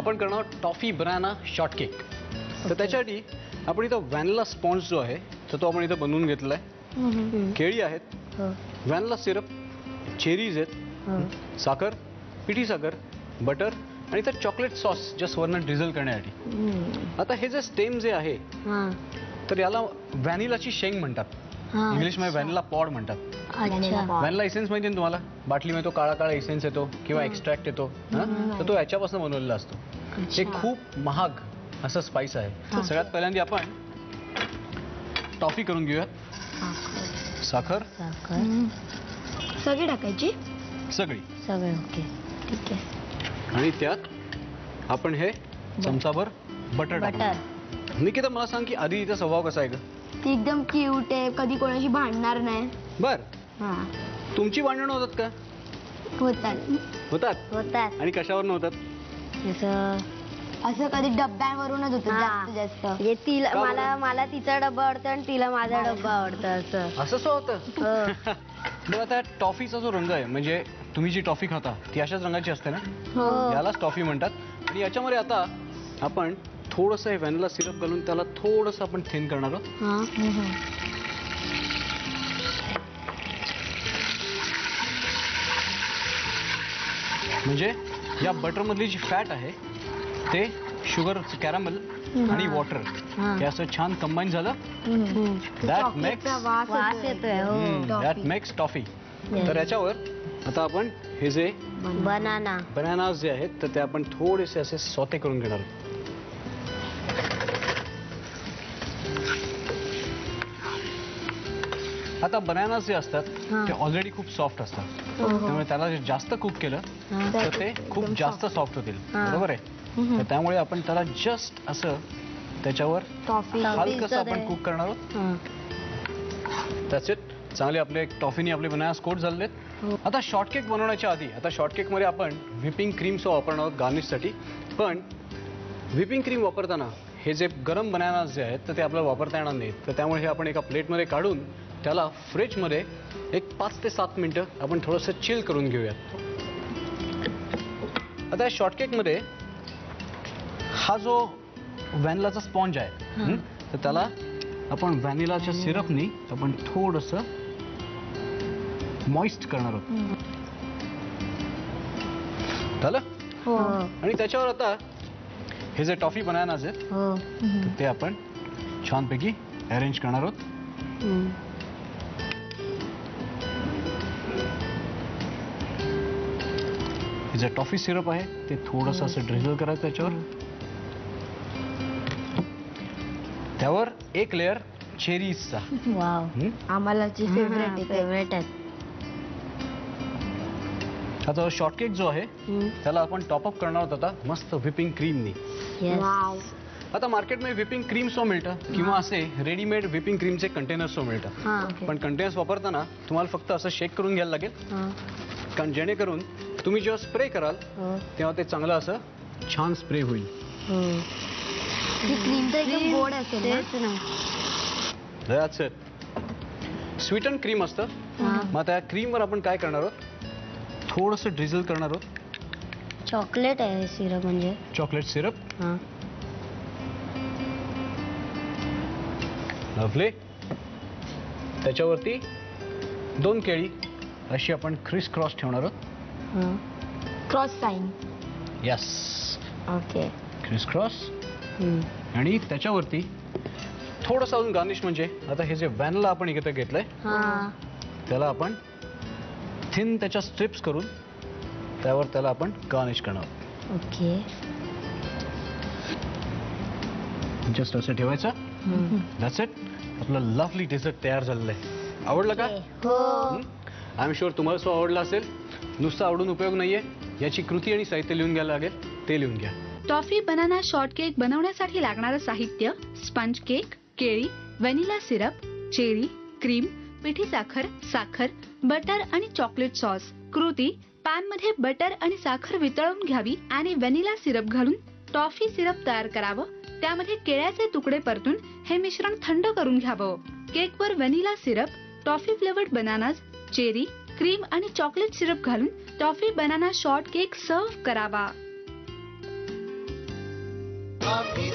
आपण करणार toffee banana शॉर्टकेक. तर त्याच्यासाठी आपण इथं व्हॅनिला स्पॉन्ज जो आहे तर तो आपण इथं बनवून घेतलाय. केळी आहेत, व्हॅनिला सिरप, चेरीज आहेत, साखर, पिठी साखर, बटर आणि तर चॉकलेट सॉस जस्ट वरनं ड्रिझल करण्यासाठी. आता हे जे स्टेम जे आहे तर याला व्हॅनिलाची शेंग म्हणतात. इंग्लिश मध्ये व्हॅनिला पॉड म्हणतात. व्हॅनिला इसेन्स माहिती ना तुम्हाला, बाटलीमध्ये तो काळा काळा इसेन्स येतो किंवा एक्स्ट्रॅक्ट येतो, तर तो याच्यापासून बनवलेला असतो. हे खूप महाग असं स्पाइस आहे. सगळ्यात पहिल्यांदा आपण टॉफी करून घेऊयात. साखर सगळी टाकायची, सगळी. ओके ठीक आहे. आणि त्यात आपण हे चमचाभर बटर टाकणार. निकिता मला सांग की आधी इथं स्वभाव कसा आहे ग? ती एकदम क्यूट आहे, कधी कोणाशी भांडणार नाही. बर, तुमची भांडणं होतात का? होतात. आणि कशावर होतात? असं कधी डब्यांवरूनच होतं जास्त. म्हणजे तिला मला तिचा डब्बा आवडतं आणि तिला माझा डब्बा आवडतं असं होतं. बरं, आता टॉफीचा जो रंग आहे म्हणजे तुम्ही जी टॉफी खाता ती अशाच रंगाची असते ना, यालाच टॉफी म्हणतात. आणि याच्यामध्ये आता आपण थोडंसं हे व्हॅनिला सिरप घालून त्याला थोडंसं आपण थिन करणार आहोत. म्हणजे या बटर मधली जी फॅट आहे ते शुगर, कॅरमल आणि वॉटर हे असं छान कंबाईन झालं. That makes toffee. तर याच्यावर आता आपण हे जे बनाना जे आहेत तर ते आपण थोडेसे असे सॉते करून घेणार आहोत. आता बनानास जे असतात ते ऑलरेडी खूप सॉफ्ट असतात, त्यामुळे त्याला जास्त कुक केलं तर ते खूप जास्त सॉफ्ट होतील. बरोबर आहे. तर त्यामुळे आपण त्याला जस्ट असं त्याच्यावर हलकसं आपण कुक करणार आहोत. त्याच इट. चांगले आपले टॉफीनी आपले बनानास कोट झालेत. आता शॉर्टकेक बनवण्याच्या आधी आता शॉर्टकेक मध्ये आपण व्हिपिंग क्रीमचा वापरणार आहोत गार्निशसाठी. पण व्हिपिंग क्रीम वापरताना हे जे गरम बनानास जे आहेत तर ते आपल्याला वापरता येणार नाहीत. तर त्यामुळे हे आपण एका प्लेटमध्ये काढून त्याला फ्रिजमध्ये एक 5 ते 7 मिनिटं आपण थोडंसं चिल करून घेऊयात. आता या शॉर्टकेकमध्ये हा जो व्हॅनिलाचा स्पॉन्ज आहे तर त्याला आपण व्हॅनिलाच्या सिरपनी आपण थोडंसं मॉइस्ट करणार आहोत. झालं. आणि त्याच्यावर आता हे जे टॉफी बनानास आहेत ते आपण छानपैकी अरेंज करणार आहोत. हे जे टॉफी सिरप आहे ते थोडंसं असं ड्रिझल करायचं त्याच्यावर. त्यावर एक लेअर चेरीजचा. आम्हाला फेवरेट आहे. आता शॉर्टकेक जो आहे त्याला आपण टॉपअप करणार आहोत आता मस्त व्हिपिंग क्रीमनी. आता मार्केटमध्ये व्हिपिंग क्रीम सो मिळतं किंवा असे रेडीमेड व्हिपिंग क्रीमचे कंटेनर्स सो मिळतात. पण कंटेनर्स वापरताना तुम्हाला फक्त असं शेक करून घ्यायला लागेल, कारण जेणेकरून तुम्ही जेव्हा स्प्रे कराल तेव्हा ते चांगलं असं छान स्प्रे होईल. गोड असेल. स्वीट अँड क्रीम असतं. मग त्या क्रीमवर आपण काय करणार आहोत, थोडंसं ड्रिझल करणार आहोत. चॉकलेट आहे सिरप, म्हणजे चॉकलेट सिरप. लवली. त्याच्यावरती 2 केळी अशी आपण क्रिस क्रॉस ठेवणार आहोत. Cross sign. Yes. Okay. Crisscross. आणि त्याच्यावरती थोडंसं अजून गार्निश म्हणजे आता हे जे व्हॅनिला आपण इथे घेतलंय त्याला आपण थिन त्याच्या स्ट्रिप्स करून त्यावर त्याला आपण गार्निश करणार आहोत. ओके. जस्ट असं ठेवायचं. That's it. आपलं लवली डेझर्ट तयार झालेलं आहे. आवडलं का? आय एम शुअर तुम्हाला सो आवडला असेल. नुसतं आवडून उपयोग नाहीये, याची कृती आणि साहित्य लिहून घ्यायला लागेल, ते लिहून घ्या. टॉफी बनाना शॉर्टकेक बनवण्यासाठी लागणारं साहित्य: स्पंज केक, केळी, व्हॅनिला सिरप, चेरी, क्रीम, पिठी साखर, साखर, बटर आणि चॉकलेट सॉस. कृती: पॅन मध्ये बटर आणि साखर वितळून घ्यावी आणि व्हॅनिला सिरप घालून टॉफी सिरप तयार करावं. त्यामध्ये केळ्याचे तुकडे परतून हे मिश्रण थंड करून घ्यावं. केकवर vanilla syrup, toffee flavoured bananas, cherry, cream आणि चॉकलेट सिरप घालून toffee banana short cake serve करावा. happy